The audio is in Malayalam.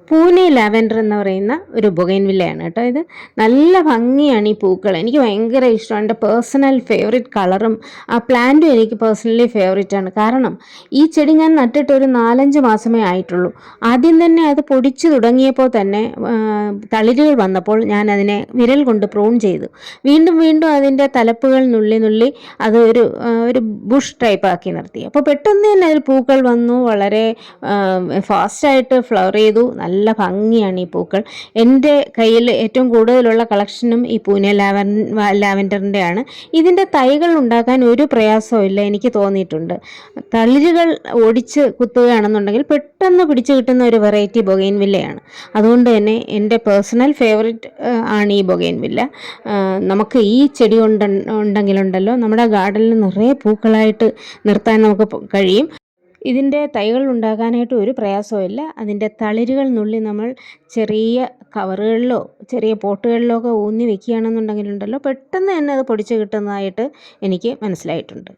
പൂനെ ലാവൻഡർ എന്ന് പറയുന്ന ഒരു ബൊഗൈൻവില്ലയാണ് കേട്ടോ ഇത്. നല്ല ഭംഗിയാണ് ഈ പൂക്കൾ. എനിക്ക് ഭയങ്കര ഇഷ്ടമാണ്. എൻ്റെ പേഴ്സണൽ ഫേവറേറ്റ് കളറും ആ പ്ലാന്റും എനിക്ക് പേഴ്സണലി ഫേവറേറ്റ് ആണ്. കാരണം ഈ ചെടി ഞാൻ നട്ടിട്ട് ഒരു 4-5 മാസമേ ആയിട്ടുള്ളൂ. ആദ്യം തന്നെ അത് പൊടിച്ചു തുടങ്ങിയപ്പോൾ തന്നെ തളിരുകൾ വന്നപ്പോൾ ഞാൻ അതിനെ വിരൽ കൊണ്ട് പ്രൂൺ ചെയ്തു. വീണ്ടും വീണ്ടും അതിൻ്റെ തലപ്പുകൾ നുള്ളി നുള്ളി അത് ഒരു ബുഷ് ടൈപ്പ് ആക്കി നിർത്തി. അപ്പോൾ പെട്ടെന്ന് തന്നെ അതിൽ പൂക്കൾ വന്നു. വളരെ ഫാസ്റ്റായിട്ട് ഫ്ലവർ ചെയ്തു. നല്ല ഭംഗിയാണ് ഈ പൂക്കൾ. എൻ്റെ കയ്യിൽ ഏറ്റവും കൂടുതലുള്ള കളക്ഷനും ഈ പൂനെ ലാവൻഡറിൻ്റെ ആണ്. ഇതിൻ്റെ തൈകൾ ഉണ്ടാക്കാൻ ഒരു പ്രയാസവും ഇല്ല എനിക്ക് തോന്നിയിട്ടുണ്ട്. തളിരുകൾ ഒടിച്ച് കുത്തുകയാണെന്നുണ്ടെങ്കിൽ പെട്ടെന്ന് പിടിച്ചു കിട്ടുന്ന ഒരു വെറൈറ്റി ബൊഗൈൻവില്ലയാണ്. അതുകൊണ്ട് തന്നെ എൻ്റെ പേഴ്സണൽ ഫേവറേറ്റ് ആണ് ഈ ബൊഗൈൻവില്ല. നമുക്ക് ഈ ചെടി ഉണ്ടെങ്കിലുണ്ടല്ലോ നമ്മുടെ ഗാർഡനിൽ നിറയെ പൂക്കളായിട്ട് നിർത്താൻ നമുക്ക് കഴിയും. ഇതിൻ്റെ തൈകൾ ഉണ്ടാകാനായിട്ട് ഒരു പ്രയാസവും അതിൻ്റെ തളിരുകൾ നുള്ളി നമ്മൾ ചെറിയ കവറുകളിലോ ചെറിയ പോട്ടുകളിലോ ഒക്കെ ഊന്നി വെക്കുകയാണെന്നുണ്ടെങ്കിലുണ്ടല്ലോ പെട്ടെന്ന് തന്നെ അത് പൊടിച്ച് കിട്ടുന്നതായിട്ട് എനിക്ക് മനസ്സിലായിട്ടുണ്ട്.